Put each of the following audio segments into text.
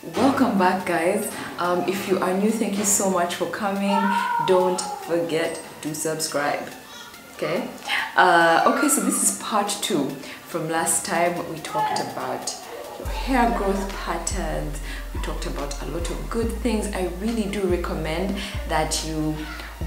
Welcome back, guys. If you are new, thank you so much for coming. Don't forget to subscribe. Okay, so this is part 2. From last time we talked about your hair growth patterns, we talked about a lot of good things. I really do recommend that you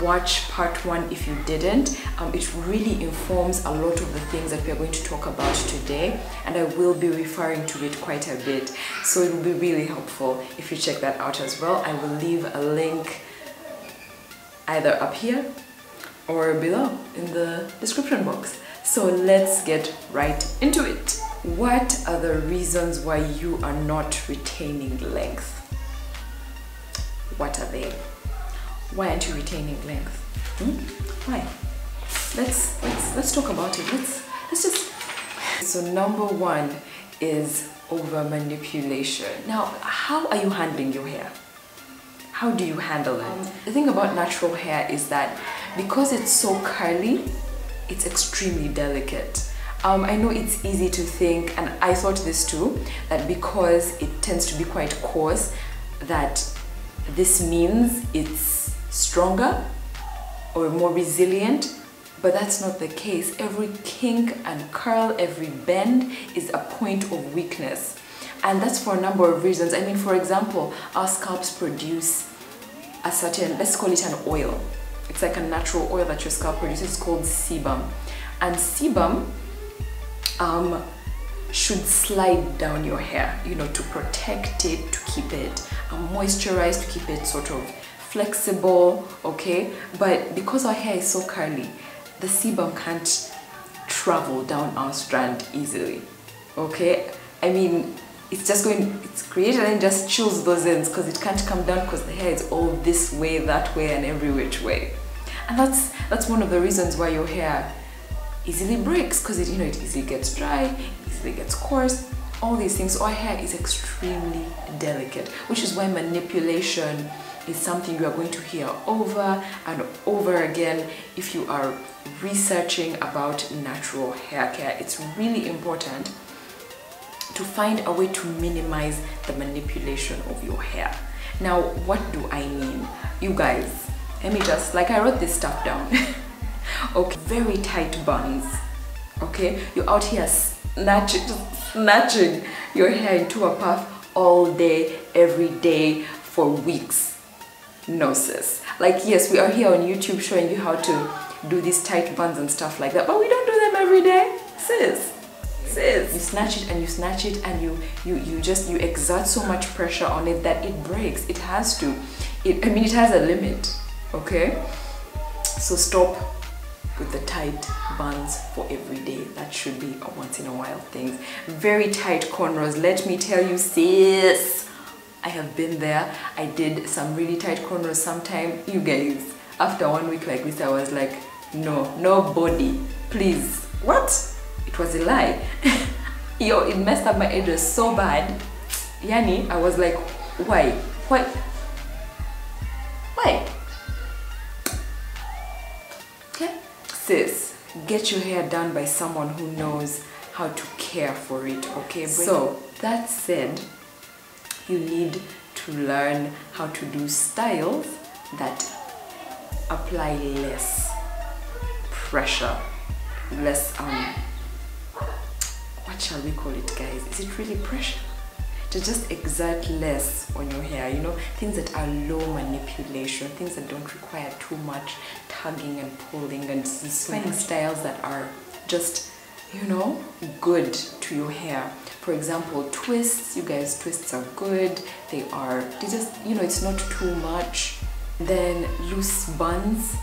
watch part 1 if you didn't. It really informs a lot of the things that we are going to talk about today, and I will be referring to it quite a bit, so it will be really helpful if you check that out as well. I will leave a link either up here or below in the description box. So let's get right into it. What are the reasons why you are not retaining length? What are they? Why aren't you retaining length? Why? Let's talk about it. Let's just. So number 1 is over manipulation. Now, how are you handling your hair? How do you handle it? The thing about natural hair is that because it's so curly, it's extremely delicate. I know it's easy to think, and I thought this too, that because it tends to be quite coarse, that this means it's stronger or more resilient, but that's not the case. Every kink and curl, every bend is a point of weakness, and that's for a number of reasons. I mean, for example, our scalps produce a certain, let's call it an oil. It's like a natural oil that your scalp produces. It's called sebum, and sebum should slide down your hair, you know, to protect it, to keep it moisturized, to keep it sort of flexible, okay? But because our hair is so curly, the sebum can't travel down our strand easily, okay? I mean, it's created and just chills those ends because it can't come down because the hair is all this way, that way, and every which way. And that's one of the reasons why your hair easily breaks, because it easily gets dry, easily gets coarse, all these things. So our hair is extremely delicate, which is why manipulation is something you are going to hear over and over again if you are researching about natural hair care. It's really important to find a way to minimize the manipulation of your hair. Now, what do I mean? You guys, let me just, I wrote this stuff down. Okay, very tight buns, okay? You're out here snatching your hair into a puff all day, every day, for weeks. No, sis. Yes, we are here on YouTube showing you how to do these tight buns and stuff like that, but we don't do them every day, sis. You snatch it and you snatch it, and you exert so much pressure on it that it breaks. It has to. It has a limit, okay? So stop with the tight buns for every day. That should be a once in a while thing. Very tight cornrows, let me tell you, sis, I have been there. I did some really tight cornrows sometime. You guys, after 1 week like this, I was like, no body, please. What? It was a lie. Yo, it messed up my edges so bad. Yani, I was like, why? Okay, sis, get your hair done by someone who knows how to care for it, okay? So that said, you need to learn how to do styles that apply less pressure, less what shall we call it, guys? Is it really pressure? To just exert less on your hair, things that are low manipulation, things that don't require too much tugging and pulling, and finding styles that are just, good to your hair. For example, twists. You guys, twists are good. They just, it's not too much. Then loose buns.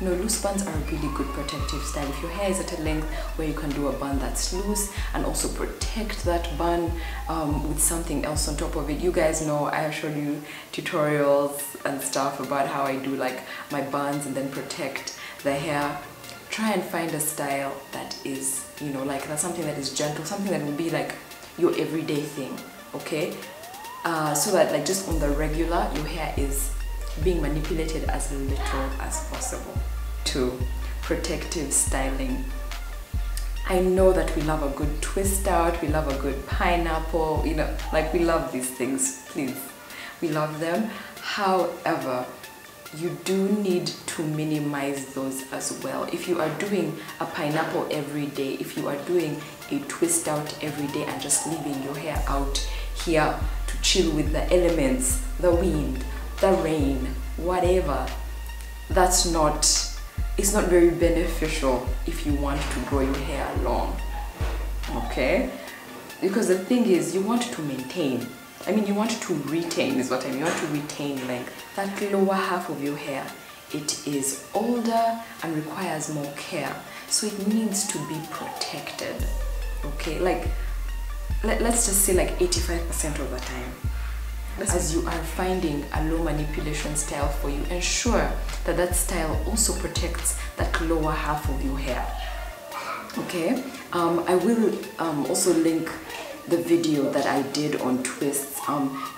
Loose buns are a really good protective style. If your hair is at a length where you can do a bun that's loose and also protect that bun with something else on top of it. You guys know I have shown you tutorials and stuff about how I do my buns and then protect the hair. Try and find a style that is, that's something that is gentle, something that will be your everyday thing, okay? So that just on the regular, your hair is being manipulated as little as possible. 2, protective styling. I know that we love a good twist out, we love a good pineapple, you know, like we love these things, please. We love them. However, you do need to minimize those as well. If you are doing a pineapple every day, if you are doing a twist out every day and just leaving your hair out here to chill with the elements, the wind, the rain, whatever, it's not very beneficial if you want to grow your hair long, okay? Because the thing is, you want to maintain, you want to retain is what I mean. You want to retain length. That lower half of your hair, it is older and requires more care. So it needs to be protected, okay? Like, let's just say like 85% of the time. As you are finding a low manipulation style for you, ensure that that style also protects that lower half of your hair, okay? I will also link the video that I did on twists.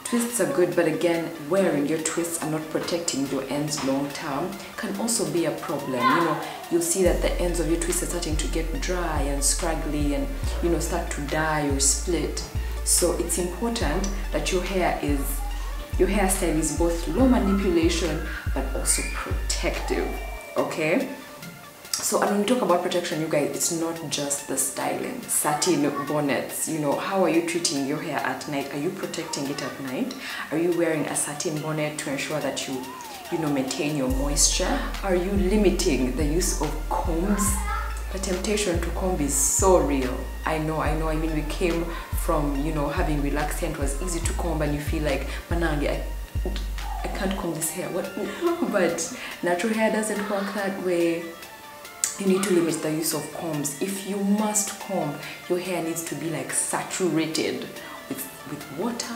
Twists are good, but again, wearing your twists and not protecting your ends long term can also be a problem. You know, you'll see that the ends of your twists are starting to get dry and scraggly and, you know, start to die or split. So it's important that your hairstyle is both low manipulation but also protective, okay? So, and when we talk about protection, you guys, it's not just the styling. Satin bonnets, you know, how are you treating your hair at night? Are you protecting it at night? Are you wearing a satin bonnet to ensure that you maintain your moisture? Are you limiting the use of combs? The temptation to comb is so real. I know. I mean, we came from, you know, having relaxed hair. It was easy to comb and you feel like, Manangi, I can't comb this hair. What? But natural hair doesn't work that way. You need to limit the use of combs. If you must comb, your hair needs to be like saturated with water,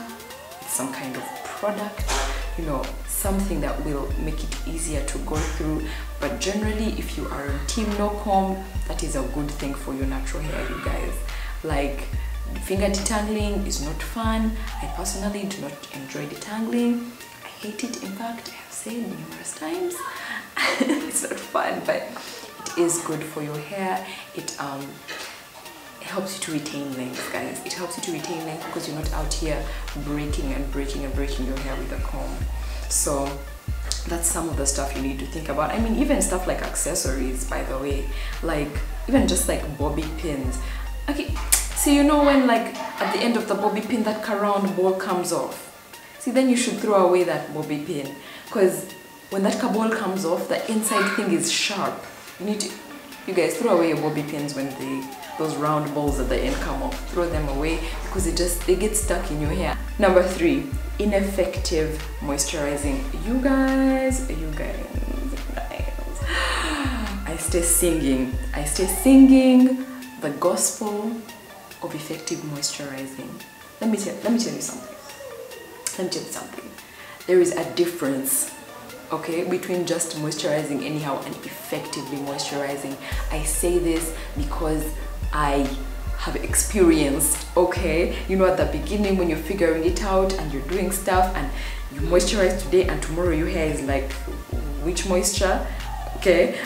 with some kind of product, you know, something that will make it easier to go through. But generally, if you are on team no comb, that is a good thing for your natural hair, you guys. Like, finger detangling is not fun. I personally do not enjoy detangling. I hate it. In fact, I have said numerous times. It's not fun, but it is good for your hair. It helps you to retain length, guys. It helps you to retain length because you're not out here breaking your hair with a comb. So that's some of the stuff you need to think about. I mean, even stuff like accessories, by the way, like even just like bobby pins. Okay, so you know when like at the end of the bobby pin that round ball comes off, see, then you should throw away that bobby pin, because when that ball comes off, the inside thing is sharp. You guys throw away your bobby pins when those round balls at the end come off. Throw them away because they get stuck in your hair. Number 3, ineffective moisturizing. You guys, I stay singing the gospel of effective moisturizing. Let me tell you something. There is a difference, okay, between just moisturizing anyhow and effectively moisturizing. I say this because I have experienced, okay, you know, at the beginning when you're figuring it out and you're doing stuff and you moisturize today and tomorrow your hair is like, which moisture, okay,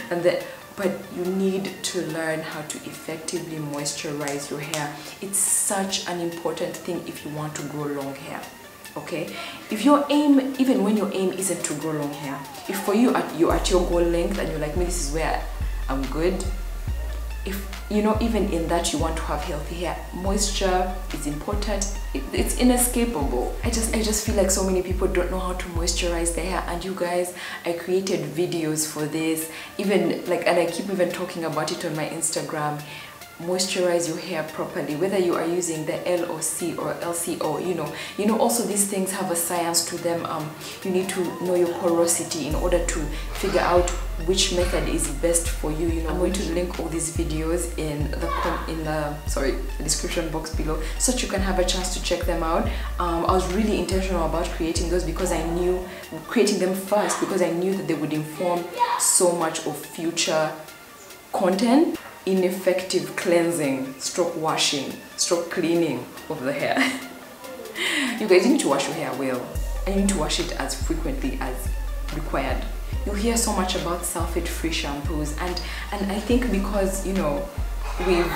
but you need to learn how to effectively moisturize your hair. It's such an important thing if you want to grow long hair. Okay, if your aim, even when your aim isn't to grow long hair, if for you you're at your goal length and you're like, me, this is where I'm good, if you know, even in that you want to have healthy hair, moisture is important. It's inescapable. I just feel like so many people don't know how to moisturize their hair, and you guys, I created videos for this, even like, and I keep even talking about it on my Instagram. Moisturize your hair properly, whether you are using the LOC or LCO, you know also these things have a science to them. You need to know your porosity in order to figure out which method is best for you. You know, I'm going to link all these videos in the description box below so that you can have a chance to check them out. I was really intentional about creating those because I knew creating them first because I knew that they would inform so much of future content. Ineffective cleansing, stroke washing, stroke cleaning of the hair. You guys, you need to wash your hair well, and you need to wash it as frequently as required. You hear so much about sulfate-free shampoos, and I think because, you know, we've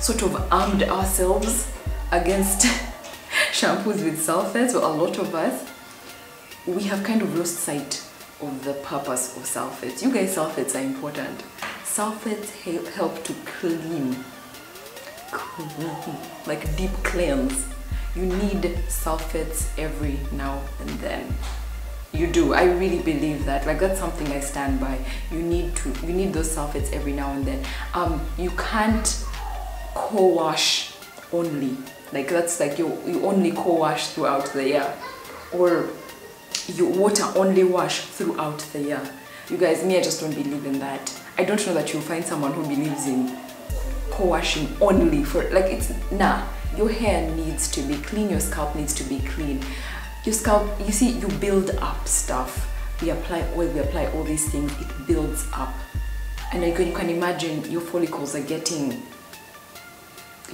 sort of armed ourselves against shampoos with sulfates, or a lot of us, we have kind of lost sight of the purpose of sulfates. You guys, sulfates are important. Sulfates help to clean, like deep cleanse. You need sulfates every now and then. You do. I really believe that. Like, that's something I stand by. You need those sulfates every now and then. You can't co-wash only. Like, that's like you only co-wash throughout the year, or you water only wash throughout the year. You guys, me, I just don't believe in that. I don't know that you'll find someone who believes in co-washing only for, like, it's, nah. Your hair needs to be clean, your scalp needs to be clean. Your scalp, you see, you build up stuff. We apply oil, we apply all these things, it builds up. And you can imagine your follicles are getting,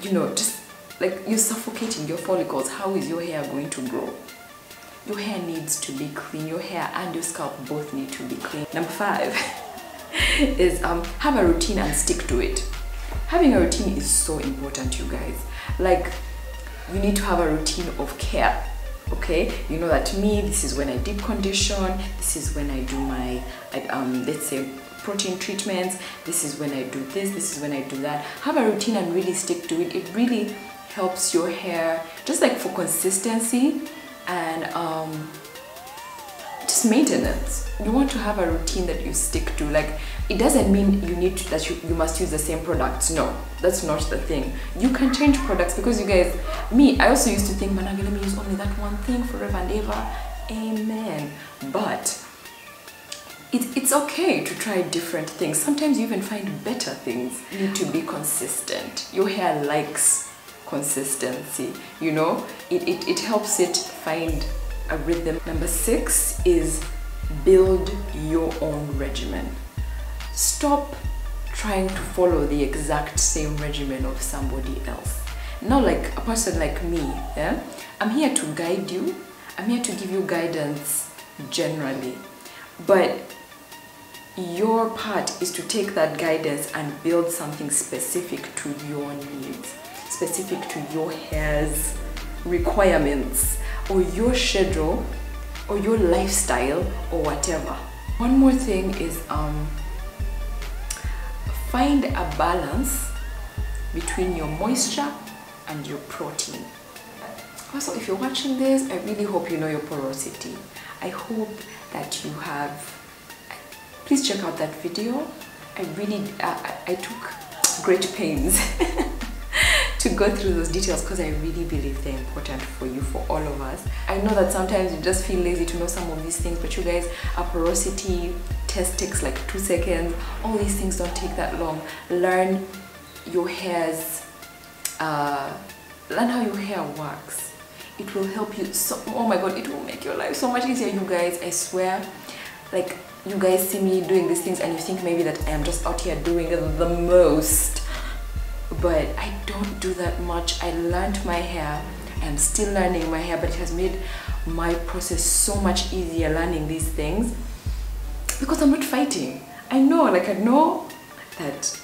you know, just like you're suffocating your follicles. How is your hair going to grow? Your hair needs to be clean. Your hair and your scalp both need to be clean. Number 5 is have a routine and stick to it. Having a routine is so important, you guys. Like, you need to have a routine of care. Okay, you know that me, this is when I deep condition, this is when I do my let's say protein treatments, this is when I do this is when I do that. Have a routine and really stick to it. It really helps your hair, just like for consistency and just maintenance. You want to have a routine that you stick to. Like, it doesn't mean you need to, that you must use the same products. No, that's not the thing. You can change products, because you guys, me, I also used to think, man, let me use only that one thing forever and ever. Amen. But it's okay to try different things. Sometimes you even find better things. You need to be consistent. Your hair likes consistency, you know. It helps it find a rhythm. Number 6 is build your own regimen. Stop trying to follow the exact same regimen of somebody else. Not like a person like me. Yeah? I'm here to guide you. I'm here to give you guidance generally. But your part is to take that guidance and build something specific to your needs, specific to your hair's requirements, or your schedule, or your lifestyle, or whatever. One more thing is find a balance between your moisture and your protein. Also, if you're watching this, I really hope you know your porosity. I hope that you have. Please check out that video. I took great pains to go through those details, because I really believe they're important for you, for all of us. I know that sometimes you just feel lazy to know some of these things, but you guys, a porosity test takes like 2 seconds. All these things don't take that long. Learn your hair's, learn how your hair works. It will help you so, oh my god, it will make your life so much easier, you guys. I swear. Like, you guys see me doing these things and you think maybe that I am just out here doing the most, but I don't do that much. I learned my hair. I'm still learning my hair, but it has made my process so much easier learning these things, because I'm not fighting. I know that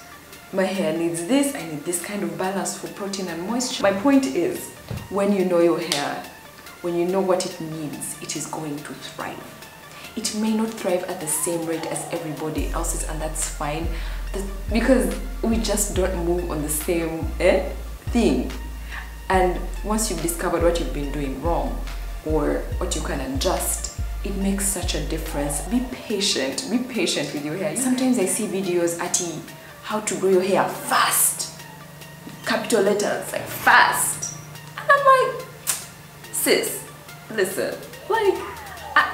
my hair needs this, I need this kind of balance for protein and moisture. My point is, when you know your hair, when you know what it needs, it is going to thrive. It may not thrive at the same rate as everybody else's, and that's fine, because we just don't move on the same thing. And once you've discovered what you've been doing wrong, or what you can adjust, it makes such a difference. Be patient with your hair. Sometimes I see videos at how to grow your hair fast, capital letters, like fast, and I'm like, sis, listen, like,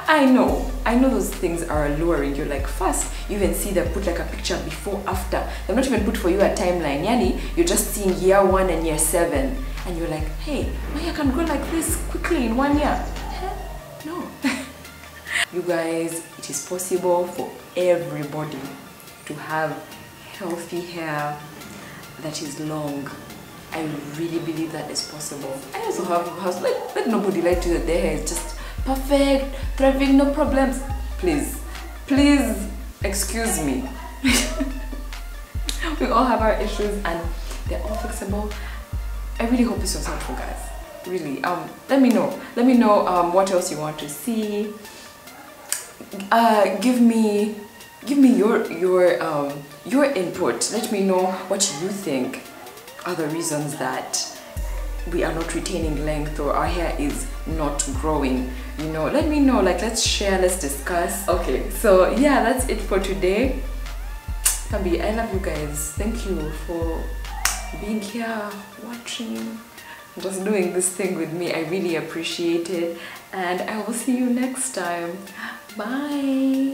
I know those things are alluring. You're like, fast. You even see them put like a picture before, after. They've not even put for you a timeline. Yani, you're just seeing year 1 and year 7. And you're like, hey, my hair can grow like this quickly in 1 year. No. You guys, it is possible for everybody to have healthy hair that is long. I really believe that is possible. I also have let nobody lie to you that their hair is just perfect, thriving, no problems. Please excuse me. We all have our issues, and they're all fixable. I really hope this was helpful, guys. Really, let me know what else you want to see. Give me your input. Let me know what you think are the reasons that we are not retaining length or our hair is not growing. You know, let me know. Like, let's share, let's discuss. Okay, so yeah, that's it for today. Kabi, I love you guys. Thank you for being here, watching, just doing this thing with me. I really appreciate it, and I will see you next time. Bye.